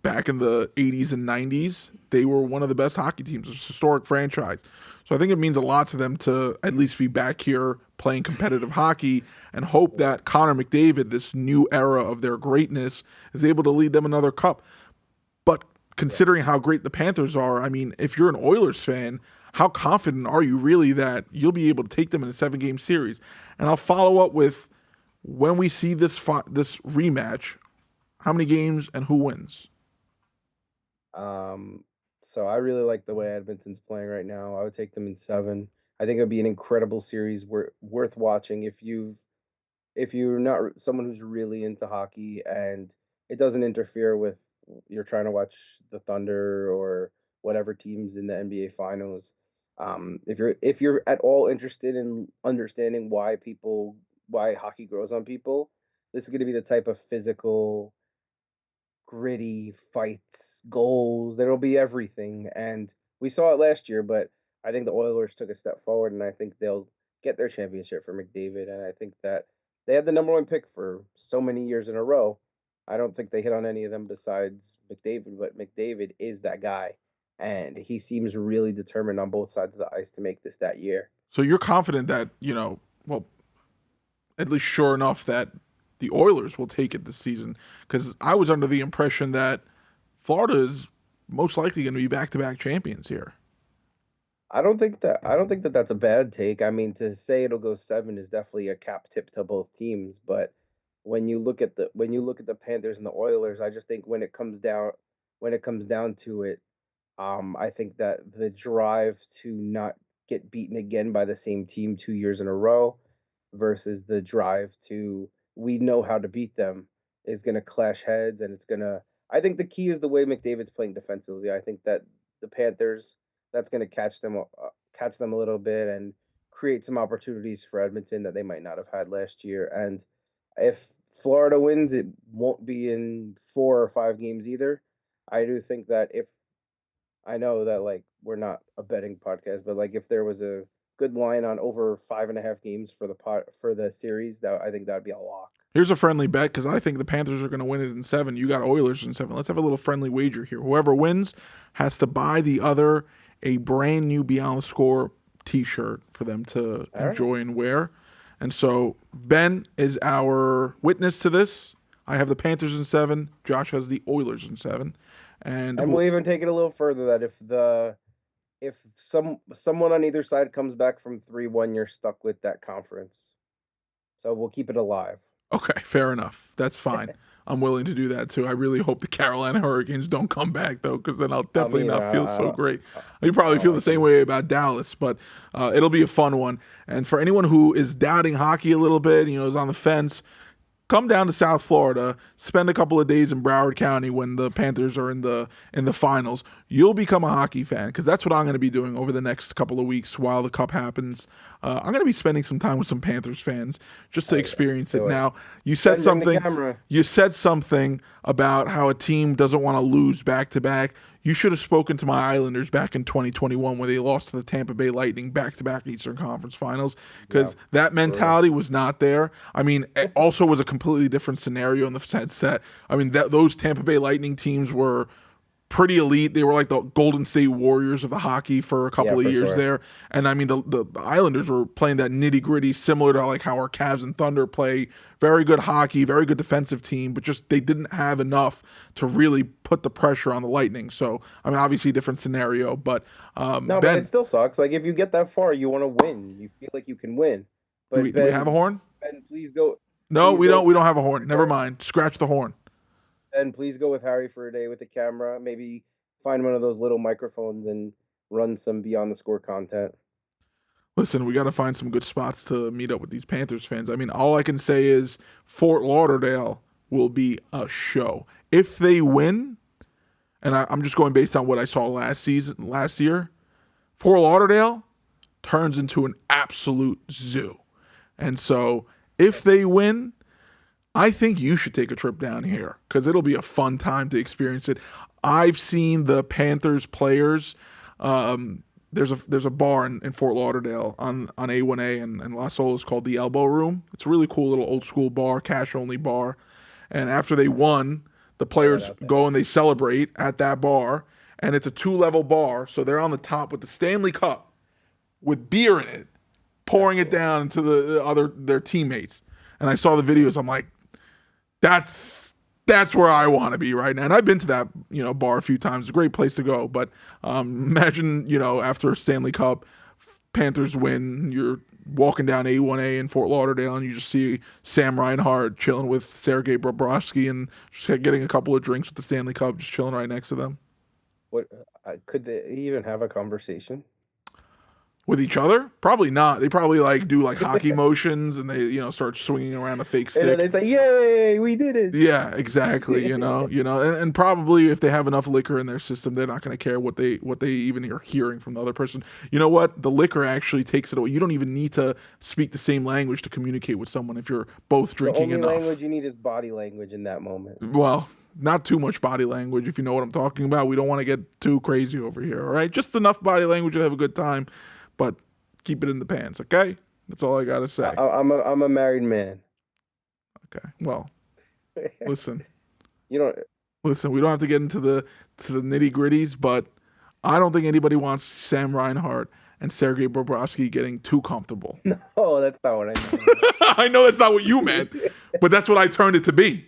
back in the 80s and 90s, they were one of the best hockey teams, a historic franchise. So I think it means a lot to them to at least be back here playing competitive hockey and hope Yeah. that Connor McDavid, this new era of their greatness, is able to lead them another cup. But Yeah. considering how great the Panthers are, I mean, if you're an Oilers fan, how confident are you really that you'll be able to take them in a 7-game series? And I'll follow up with when we see this rematch, how many games and who wins? Um, so I really like the way Edmonton's playing right now. I would take them in seven. I think it'd be an incredible series worth watching if you're not someone who's really into hockey and it doesn't interfere with you're trying to watch the Thunder or whatever teams in the NBA finals. If you're at all interested in understanding why hockey grows on people, this is going to be the type of physical gritty fights, goals. There'll be everything, and we saw it last year. But I think the Oilers took a step forward, and I think they'll get their championship for McDavid. And I think that they had the number one pick for so many years in a row. I don't think they hit on any of them besides McDavid, but McDavid is that guy, and he seems really determined on both sides of the ice to make this that year. So you're confident that, well, at least sure enough that the Oilers will take it this season because I was under the impression that Florida is most likely going to be back-to-back champions here. I don't think that that's a bad take. I mean, to say it'll go seven is definitely a cap tip to both teams, but when you look at the Panthers and the Oilers, I just think when it comes down to it, I think that the drive to not get beaten again by the same team 2 years in a row versus the drive to we know how to beat them is going to clash heads, and it's going to. I think the key is the way McDavid's playing defensively. I think that the Panthers that's going to catch them a little bit and create some opportunities for Edmonton that they might not have had last year. And if Florida wins, it won't be in 4 or 5 games either. I do think that if I know that like we're not a betting podcast, but like if there was a good line on over 5.5 games for the series, that I think that'd be a lock. Here's a friendly bet because I think the Panthers are going to win it in 7. You got Oilers in 7. Let's have a little friendly wager here. Whoever wins has to buy the other a brand new Beyond the Score T-shirt for them to enjoy and wear. And so Ben is our witness to this. I have the Panthers in 7. Josh has the Oilers in 7. And we'll even take it a little further that if someone on either side comes back from 3-1, you're stuck with that conference. So we'll keep it alive. Okay, fair enough. That's fine. I'm willing to do that too. I really hope the Carolina Hurricanes don't come back though, because then I'll definitely not feel so great. You probably feel the same way about Dallas, but it'll be a fun one. And for anyone who is doubting hockey a little bit, is on the fence, come down to South Florida, spend a couple of days in Broward County when the Panthers are in the finals. You'll become a hockey fan because that's what I'm going to be doing over the next couple of weeks while the Cup happens. I'm going to be spending some time with some Panthers fans just to experience it. Now, you said something. You said something about how a team doesn't want to lose back to back. You should have spoken to my Islanders back in 2021 when they lost to the Tampa Bay Lightning back-to-back Eastern Conference Finals because that mentality was not there. I mean, it also was a completely different scenario in the sense that, those Tampa Bay Lightning teams were pretty elite. They were like the Golden State Warriors of the hockey for a couple of years there. And the Islanders were playing that nitty-gritty similar to like how our Cavs and Thunder play. Very good hockey, very good defensive team, but just they didn't have enough to really put the pressure on the Lightning. So, obviously different scenario, but no, Ben, but it still sucks. Like if you get that far, you want to win. You feel like you can win. But do we have a horn? Ben, please go. No, we don't. We don't have a horn. Never mind. Scratch the horn. And please go with Harry for a day with the camera. Maybe find one of those little microphones and run some Beyond the Score content. Listen, we got to find some good spots to meet up with these Panthers fans. All I can say is Fort Lauderdale will be a show. If they win, and I'm just going based on what I saw last year, Fort Lauderdale turns into an absolute zoo. And so if they win, I think you should take a trip down here because it'll be a fun time to experience it. I've seen the Panthers players. There's a bar in Fort Lauderdale on A1A and Las Olas called the Elbow Room. It's a really cool little old school bar, cash only bar. And after they won, the players go and they celebrate at that bar. And it's a 2-level bar, so they're on the top with the Stanley Cup with beer in it, pouring it down into their teammates. And I saw the videos. I'm like, that's where I want to be right now. And I've been to that, bar a few times. It's a great place to go. But imagine, after a Stanley Cup, Panthers win, you're walking down A1A in Fort Lauderdale and you just see Sam Reinhart chilling with Sergei Bobrovsky and just getting a couple of drinks with the Stanley Cup, just chilling right next to them. What could they even have a conversation? With each other? Probably not. They probably do hockey motions and they, start swinging around a fake stick. And then it's like, yay, we did it. Yeah, exactly. And probably if they have enough liquor in their system, they're not going to care what they even are hearing from the other person. You know what? The liquor actually takes it away. You don't even need to speak the same language to communicate with someone if you're both drinking enough. The only language you need is body language in that moment. Well, not too much body language, if you know what I'm talking about. We don't want to get too crazy over here, all right? Just enough body language to have a good time. But keep it in the pants, okay? That's all I gotta say. I'm a married man. Okay. Well, listen. We don't have to get into the nitty gritties, but I don't think anybody wants Sam Reinhart and Sergei Bobrovsky getting too comfortable. No, that's not what I meant. I know that's not what you meant, but that's what I turned it to be.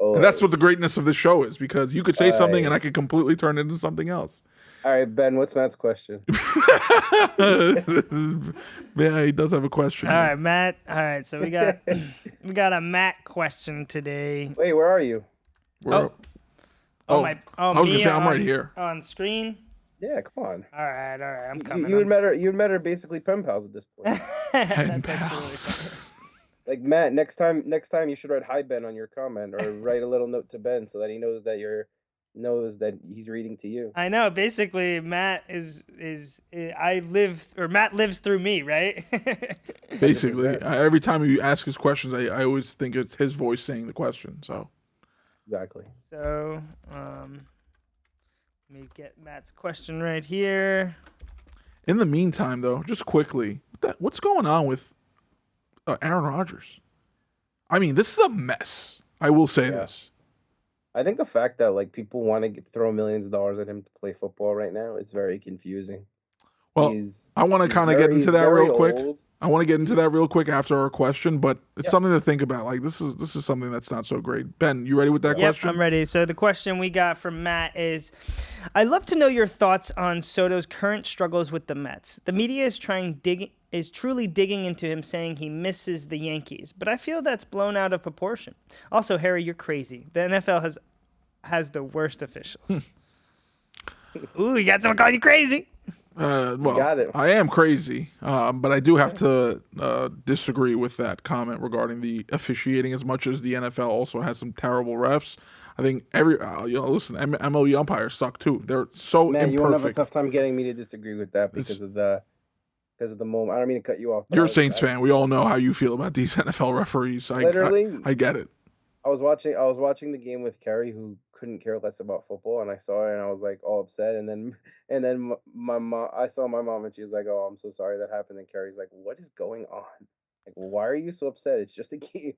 And that's what the greatness of this show is, because you could say something and I could completely turn it into something else. All right, Ben, what's Matt's question? Yeah, he does have a All question right, here. Matt. All right, so we got we got a Matt question today. Wait, where are you? Oh, Oh, I was gonna me say I'm right here. on screen. Yeah, come on. All right, I'm You, coming. you and Matt are basically pen pals at this point. Pen That's actually really funny. pals. Like Matt, next time you should write hi Ben on your comment or write a little note to Ben so that he knows that he's reading to you. I know. Basically, Matt Matt lives through me, right? Basically, 100%. every time you ask his questions, I always think it's his voice saying the question. So Exactly. So, let me get Matt's question right here. in the meantime, though, just quickly, what's going on with Aaron Rodgers? I mean, this is a mess. I will say this. I think the fact that like people want to throw millions of dollars at him to play football right now is very confusing. Well, I want to kind of get into that real quick. Old. I want to get into that real quick after our question, but it's something to think about. Like this is something that's not so great. Ben, you ready with that question? Yep, I'm ready. So the question we got from Matt is, I'd love to know your thoughts on Soto's current struggles with the Mets. The media is truly digging into him, saying he misses the Yankees, but I feel that's blown out of proportion. Also, Harry, you're crazy. The NFL has the worst officials. Ooh, you got someone calling you crazy. Well, got it. I am crazy, but I do have to disagree with that comment regarding the officiating. As much as the NFL also has some terrible refs, I think listen, MLB umpires suck too. They're so Man, imperfect. you won't have a tough time getting me to disagree with that because of the moment. I don't mean to cut you off. You're a Saints fan. We all know how you feel about these NFL referees. I get it. I was watching the game with Carrie, who couldn't care less about football, and I saw it, and I was like all upset. And then my mom, I saw my mom, and she's like, "Oh, I'm so sorry that happened." And Carrie's like, "What is going on? Like, why are you so upset? It's just a game."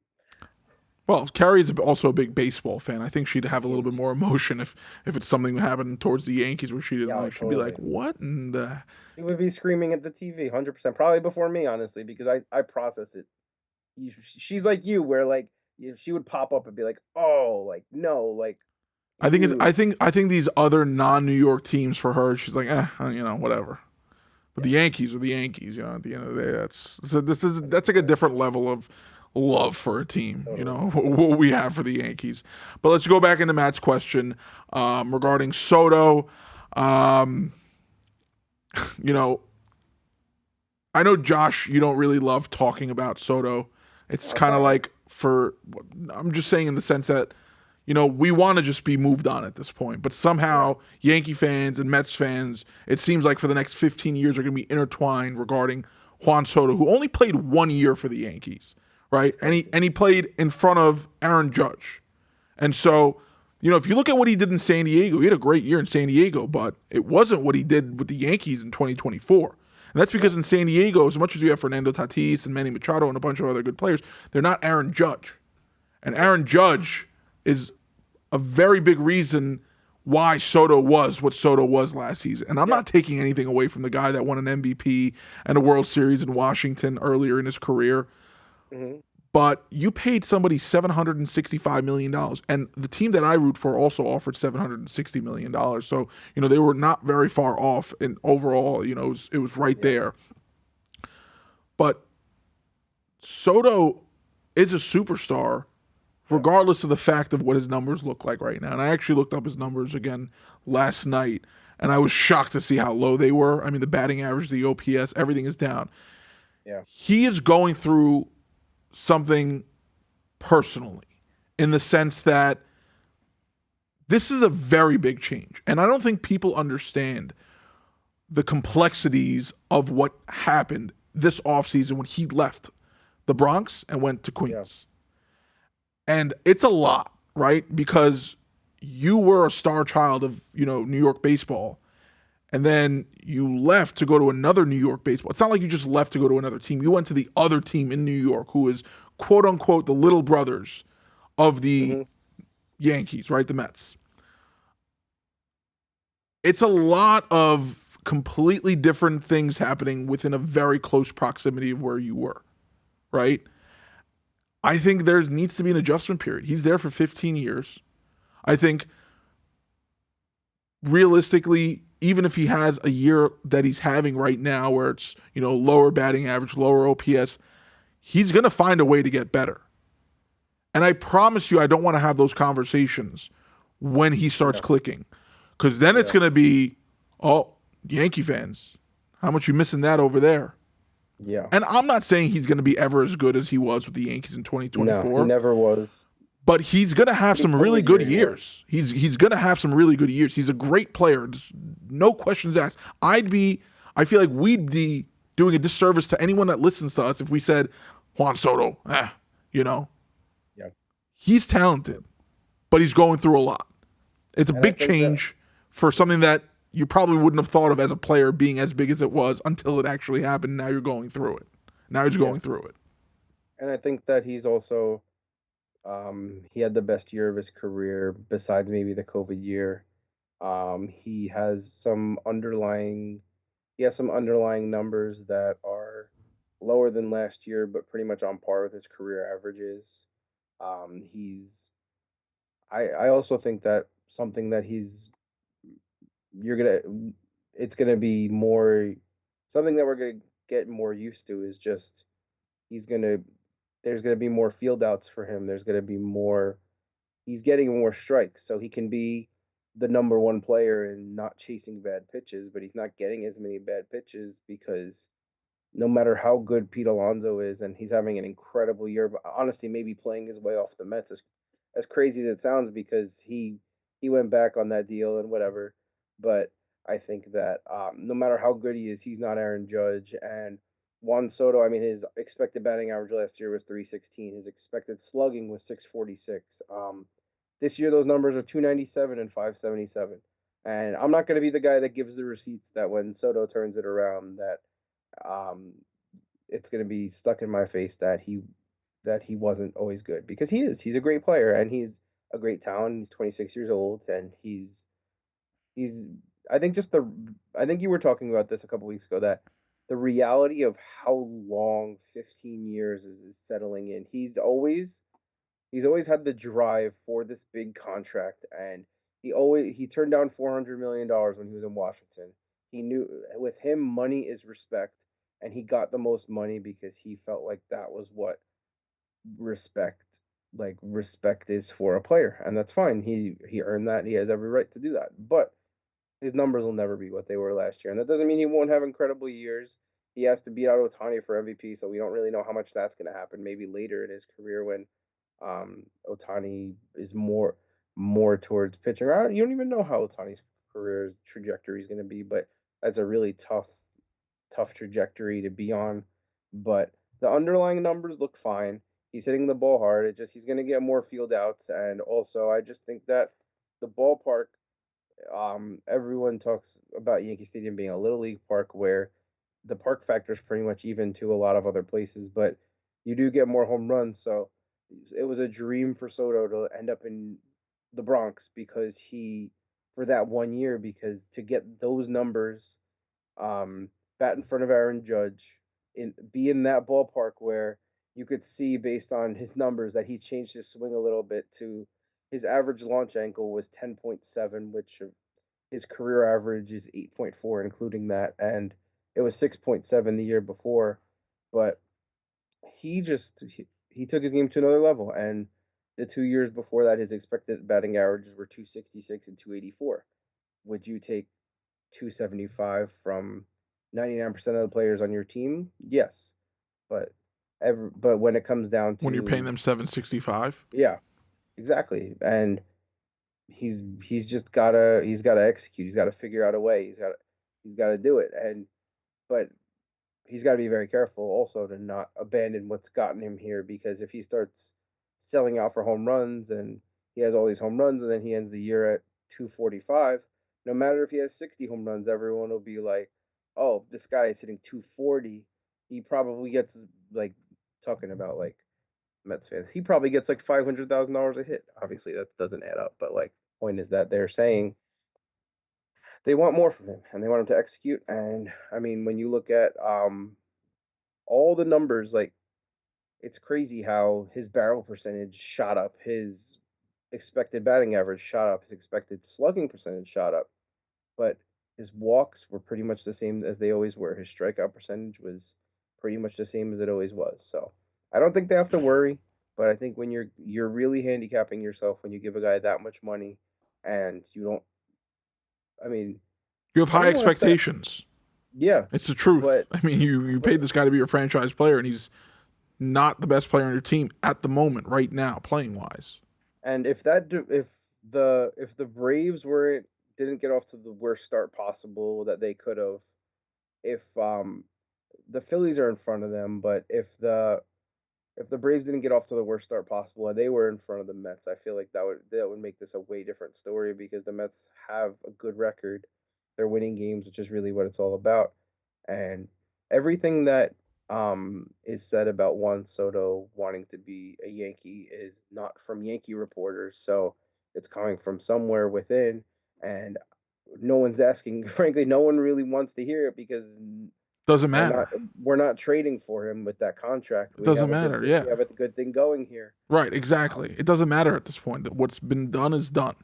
Well, Carrie's also a big baseball fan. I think she'd have a little bit more emotion if it's something that happened towards the Yankees where she didn't like. She'd be like, "What?" And he would be screaming at the TV, 100%, probably before me, honestly, because I process it. She's like you, where like she would pop up and be like, "Oh, like no, like." I think these other non-New York teams for her, she's like, whatever. But the Yankees are the Yankees, at the end of the day. That's like a different level of love for a team, what we have for the Yankees. But let's go back into Matt's question regarding Soto. I know, Josh, you don't really love talking about Soto. It's kind of like I'm just saying in the sense that, we want to just be moved on at this point. But somehow Yankee fans and Mets fans, it seems like for the next 15 years are going to be intertwined regarding Juan Soto, who only played 1 year for the Yankees, right? And he played in front of Aaron Judge. And so, if you look at what he did in San Diego, he had a great year in San Diego, but it wasn't what he did with the Yankees in 2024. And that's because in San Diego, as much as you have Fernando Tatis and Manny Machado and a bunch of other good players, they're not Aaron Judge. And Aaron Judge is a very big reason why Soto was what Soto was last season. And I'm not taking anything away from the guy that won an MVP and a World Series in Washington earlier in his career. Mm-hmm. But you paid somebody $765 million. And the team that I root for also offered $760 million. So, they were not very far off. And overall, it was right there. But Soto is a superstar regardless of the fact of what his numbers look like right now. And I actually looked up his numbers again last night, and I was shocked to see how low they were. I mean, the batting average, the OPS, everything is down. Yeah. He is going through something personally in the sense that this is a very big change. And I don't think people understand the complexities of what happened this offseason when he left the Bronx and went to Queens. Yeah. And it's a lot, right? Because you were a star child of, New York baseball. And then you left to go to another New York baseball. It's not like you just left to go to another team. You went to the other team in New York who is, quote unquote, the little brothers of the Yankees, right? The Mets. It's a lot of completely different things happening within a very close proximity of where you were, right? I think there needs to be an adjustment period. He's there for 15 years. I think realistically, even if he has a year that he's having right now where it's, lower batting average, lower OPS, he's going to find a way to get better. And I promise you, I don't want to have those conversations when he starts Yeah. clicking. Because then it's Yeah. going to be, oh, Yankee fans, how much you missing that over there? Yeah. And I'm not saying he's going to be ever as good as he was with the Yankees in No, 2024. he never was. But he's going to have some really COVID good year he years. He's going to have some really good years. He's a great player. Just no questions asked. I feel like we'd be doing a disservice to anyone that listens to us if we said Juan Soto, Yeah. he's talented, but he's going through a lot. It's a And I big think that change for something that you probably wouldn't have thought of as a player being as big as it was until it actually happened. Now you're going through it. Now he's yeah. going through it. And I think that he's also he had the best year of his career besides maybe the COVID year. He has some underlying numbers that are lower than last year, but pretty much on par with his career averages. He's I also think that something that you're gonna it's gonna be more something that we're gonna get more used to is just he's gonna there's gonna be more field outs for him. There's gonna be more he's getting more strikes, so he can be the number one player and not chasing bad pitches, but he's not getting as many bad pitches because no matter how good Pete Alonso is, and he's having an incredible year, but honestly, maybe playing his way off the Mets as crazy as it sounds because he went back on that deal and whatever. But I think that no matter how good he is, he's not Aaron Judge and Juan Soto. I mean, his expected batting average last year was 316. His expected slugging was 646. This year, those numbers are 297 and 577. And I'm not going to be the guy that gives the receipts that when Soto turns it around, that um, it's going to be stuck in my face that he wasn't always good because he is. He's a great player and he's a great talent. He's 26 years old and he's I think just the I think you were talking about this a couple weeks ago that the reality of how long 15 years is settling in. He's always had the drive for this big contract, and he turned down $400 million when he was in Washington. He knew with him money is respect, and he got the most money because he felt like that was what respect respect is for a player, and that's fine. He earned that. He has every right to do that. But his numbers will never be what they were last year, and that doesn't mean he won't have incredible years. He has to beat out Otani for MVP, so we don't really know how much that's going to happen. Maybe later in his career when Otani is more towards pitching. You don't even know how Otani's career trajectory is going to be, but that's a really tough trajectory to be on. But the underlying numbers look fine. He's hitting the ball hard. It just he's going to get more field outs, and also I just think that the ballpark. Everyone talks about Yankee Stadium being a little league park where the park factor is pretty much even to a lot of other places, but you do get more home runs. So it was a dream for Soto to end up in the Bronx because for that 1 year, because to get those numbers, um, bat in front of Aaron Judge, be in that ballpark where you could see based on his numbers that he changed his swing a little bit to his average launch angle was 10.7, which his career average is 8.4, including that, and it was 6.7 the year before. But he took his game to another level, and the 2 years before that, his expected batting averages were 266 and 284. Would you take 275 from 99% of the players on your team? Yes, but but when it comes down When you're paying to them $765. yeah, exactly, and he's gotta execute. He's gotta figure out a way. He's gotta do it. And but he's gotta be very careful also to not abandon what's gotten him here because if he starts selling out for home runs and he has all these home runs and then he ends the year at 245, no matter if he has 60 home runs, everyone will be like, "Oh, this guy is hitting 240." He probably gets like talking about like Mets fans. He probably gets like $500,000 a hit. Obviously, that doesn't add up, but like, point is that they're saying they want more from him and they want him to execute. And I mean, when you look at all the numbers, like it's crazy how his barrel percentage shot up, his expected batting average shot up, his expected slugging percentage shot up. but his walks were pretty much the same as they always were. His strikeout percentage was pretty much the same as it always was. So I don't think they have to worry, but I think when you're really handicapping yourself when you give a guy that much money and you don't. I mean, You have I high don't want to say, expectations. yeah, It's the truth. but I mean, you but paid this guy to be your franchise player, and he's not the best player on your team at the moment, right now, playing wise. and if the Braves weren't didn't get off to the worst start possible that they could have, if the Phillies are in front of them, but if the Braves didn't get off to the worst start possible and they were in front of the Mets, I feel like that would make this a way different story because the Mets have a good record. They're winning games, which is really what it's all about. And everything that is said about Juan Soto wanting to be a Yankee is not from Yankee reporters, so it's coming from somewhere within, and no one's asking. Frankly, no one really wants to hear it because Doesn't we're not matter. we're not trading for him with that contract. It doesn't matter. Yeah. We have a good thing going here. Right. Exactly. Um, It doesn't matter at this point. That what's been done is done.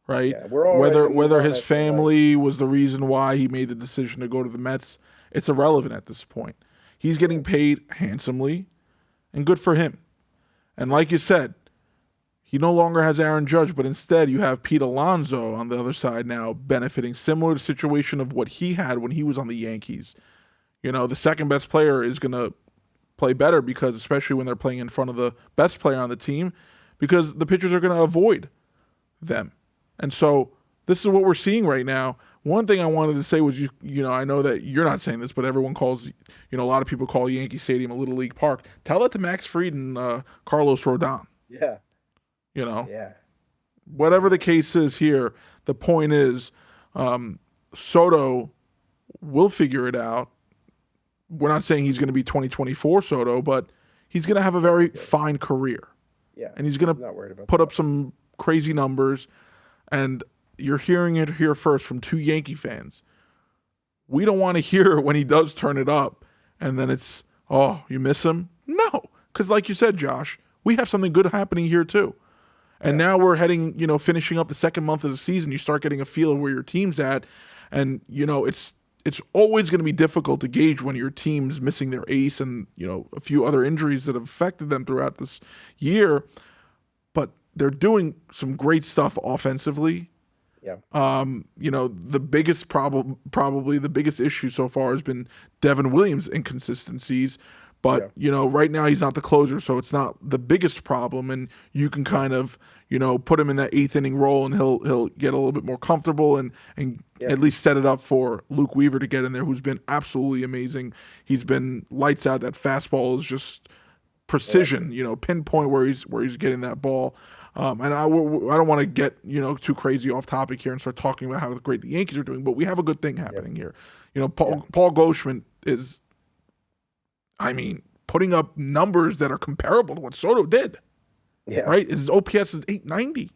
Right. yeah, we're all ready to move Whether on. his I feel like, family was the reason why he made the decision to go to the Mets, it's irrelevant at this point. He's yeah, getting paid handsomely, and good for him. And like you said, he no longer has Aaron Judge, but instead you have Pete Alonso on the other side now benefiting, similar to the situation of what he had when he was on the Yankees. The second best player is going to play better because, especially when they're playing in front of the best player on the team, because the pitchers are going to avoid them. And so this is what we're seeing right now. One thing I wanted to say was, I know that you're not saying this, but everyone calls, a lot of people call Yankee Stadium a Little League Park. Tell that to Max Fried and Carlos Rodon. yeah, You know, yeah, whatever the case is here, the point is Soto will figure it out. We're not saying he's going to be 2024 Soto, but he's going to have a very fine career. yeah. And he's going I'm to not worried about put that. up some crazy numbers. And you're hearing it here first from two Yankee fans. We don't want to hear when he does turn it up and then it's, oh, you miss him? No, because like you said, Josh, we have something good happening here too. And Yeah, now we're heading, finishing up the second month of the season. You start getting a feel of where your team's at. And, it's always going to be difficult to gauge when your team's missing their ace and, a few other injuries that have affected them throughout this year. But they're doing some great stuff offensively. yeah, The biggest problem, probably the biggest issue so far has been Devin Williams' inconsistencies. yeah, But, right now he's not the closer, so it's not the biggest problem. And you can yeah, kind of, put him in that eighth inning role and he'll get a little bit more comfortable and yeah, at least set it up for Luke Weaver to get in there, who's been absolutely amazing. He's been lights out. That fastball is just electric. precision, pinpoint where he's getting that ball. And I don't want to get too crazy off topic here and start talking about how great the Yankees are doing, but we have a good thing Yeah, happening here. yeah, Paul Goldschmidt is, putting up numbers that are comparable to what Soto did. yeah, Right? His OPS is 890,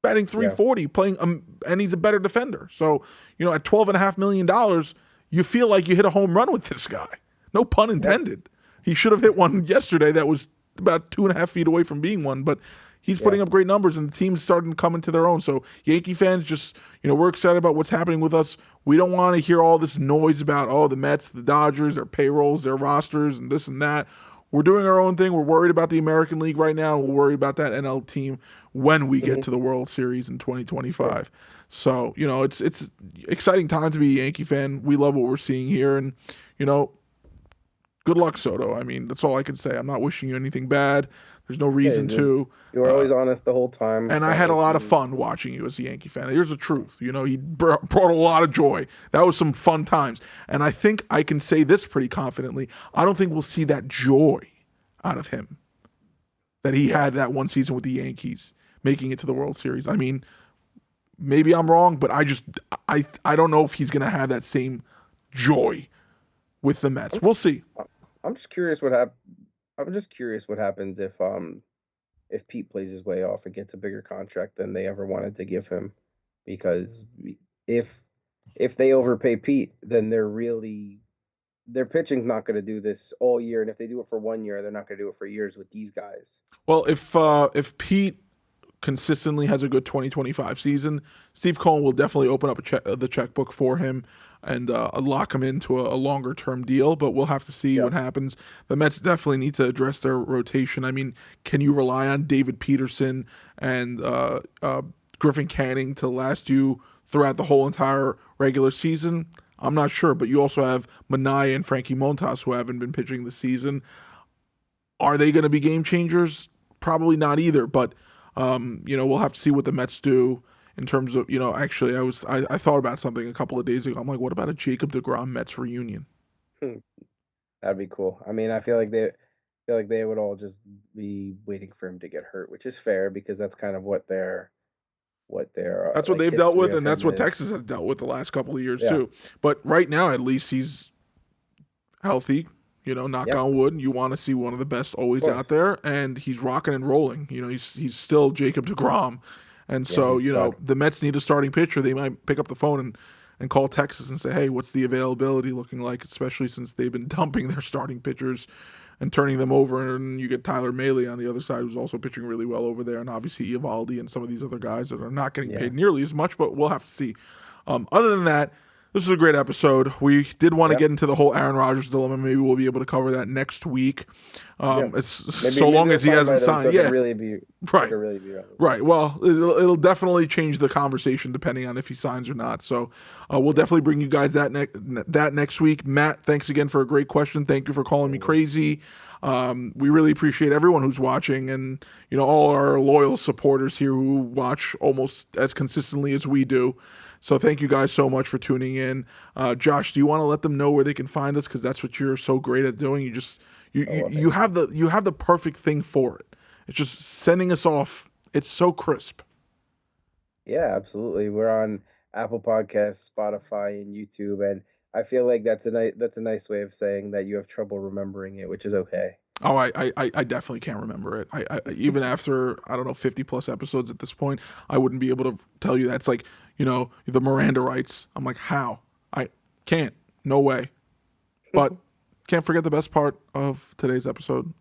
batting yeah, 340, playing and he's a better defender. So at $12.5 million, you feel like you hit a home run with this guy. No pun yeah, intended. He should have hit one yesterday that was about 2.5 feet away from being one, but he's yeah. putting up great numbers and the team's starting to come into their own. So Yankee fans, just we're excited about what's happening with us. We don't want to hear all this noise about the Mets, the Dodgers, their payrolls, their rosters, and this and that. We're doing our own thing. We're worried about the American League right now. We're worried about that NL team when we get Hmm. to the World Series in Sure. 2025. So it's exciting time to be a Yankee fan. We love what we're seeing here, and you know good luck, Soto. That's all I can say. I'm not wishing you anything bad. There's no Yeah, reason to. you were Uh, always honest the whole time. and It's I not had a like lot of you. fun watching you as a Yankee fan. Here's the truth. He brought a lot of joy. That was some fun times. And I think I can say this pretty confidently. I don't think we'll see that joy out of him that he Yeah, had that one season with the Yankees, making it to the World Series. Maybe I'm wrong, but I don't know if he's going to have that same joy with the Mets. I'm We'll just see. I'm just curious I'm just curious what happens if Pete plays his way off and gets a bigger contract than they ever wanted to give him, because if if they overpay Pete, then their pitching's not going to do this all year, and if they do it for 1 year, they're not going to do it for years with these guys. Well, if Pete consistently has a good 2025 season, Steve Cohen will definitely open up the checkbook for him and lock him into a longer term deal. But we'll have to see what happens. The Mets definitely need to address their rotation. I mean, can you rely on David Peterson and Griffin Canning to last you throughout the whole entire regular season? I'm not sure, but you also have Minaya and Frankie Montas who haven't been pitching this season. Are they going to be game changers? Probably not either, but we'll have to see what the Mets do in terms of, actually I thought about something a couple of days ago. I'm like, what about a Jacob deGrom Mets reunion? That'd be cool. I mean, I feel like they would all just be waiting for him to get hurt, which is fair because that's kind of what their that's what they've dealt with, and that's what Texas has dealt with the last couple of years too. But right now, at least he's healthy. Knock on wood. You want to see one of the best always out there, and he's rocking and rolling. He's still Jacob deGrom, and so the Mets need a starting pitcher. They might pick up the phone and call Texas and say, hey, what's the availability looking like? Especially since they've been dumping their starting pitchers and turning them over, and you get Tyler Mahle on the other side, who's also pitching really well over there, and obviously Eovaldi and some of these other guys that are not getting paid nearly as much, but we'll have to see. Other than that, this is a great episode. We did want to get into the whole Aaron Rodgers dilemma. Maybe we'll be able to cover that next week. It's so long as he hasn't signed. So really be right. Well, it'll definitely change the conversation depending on if he signs or not. So we'll definitely bring you guys that next week. Matt, thanks again for a great question. Thank you for calling me crazy. We really appreciate everyone who's watching, and all our loyal supporters here who watch almost as consistently as we do. So thank you guys so much for tuning in. Josh, do you want to let them know where they can find us? Because that's what you're so great at doing. You have the perfect thing for it. It's just sending us off. It's so crisp. Yeah, absolutely. We're on Apple Podcasts, Spotify, and YouTube, and I feel like that's a nice way of saying that you have trouble remembering it, which is okay. Oh, I definitely can't remember it. I even after 50 plus episodes at this point, I wouldn't be able to tell you. That's like the Miranda rights. I'm like, how? I can't. No way. But can't forget the best part of today's episode,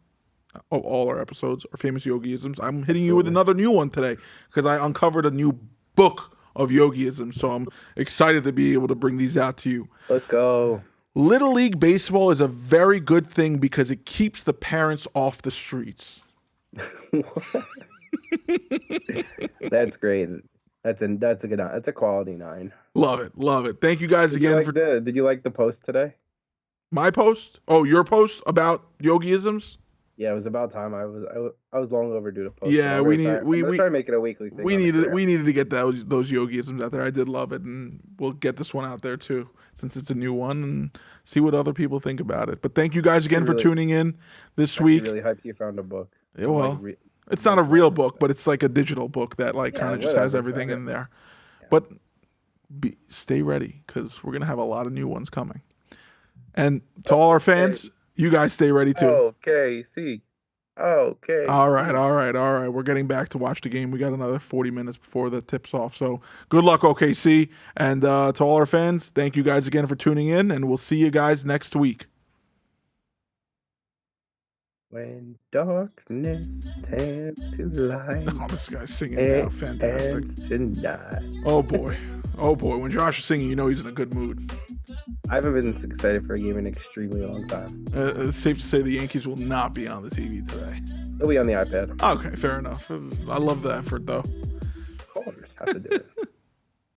of all our episodes, our famous yogiisms. I'm hitting you with another new one today because I uncovered a new book of yogiisms. So I'm excited to be able to bring these out to you. Let's go. Little League Baseball is a very good thing because it keeps the parents off the streets. That's great. That's a quality 9. Love it. Thank you guys again. Did you like the post today? My post? Oh, your post about yogiisms? Yeah, it was about time. I was long overdue to post. Yeah, we try to make it a weekly thing. We needed to get those yogiisms out there. I did love it, and we'll get this one out there too, since it's a new one, and see what other people think about it. But thank you guys again for tuning in this week. Really hyped you found a book. Yeah, well, it's not a real book, but it's like a digital book that kind of just has everything in there. Yeah. But stay ready because we're gonna have a lot of new ones coming. And to all our fans, you guys stay ready too. Okay, see. Okay. All right. We're getting back to watch the game. We got another 40 minutes before the tips off. So good luck, OKC. And to all our fans, thank you guys again for tuning in, and we'll see you guys next week. When darkness turns to light. Oh, this guy's singing now. Fantastic. Tonight. Oh, boy. When Josh is singing, he's in a good mood. I haven't been this excited for a game in an extremely long time. It's safe to say the Yankees will not be on the TV today. They'll be on the iPad. Okay, fair enough. I love the effort, though. Callers have to do it.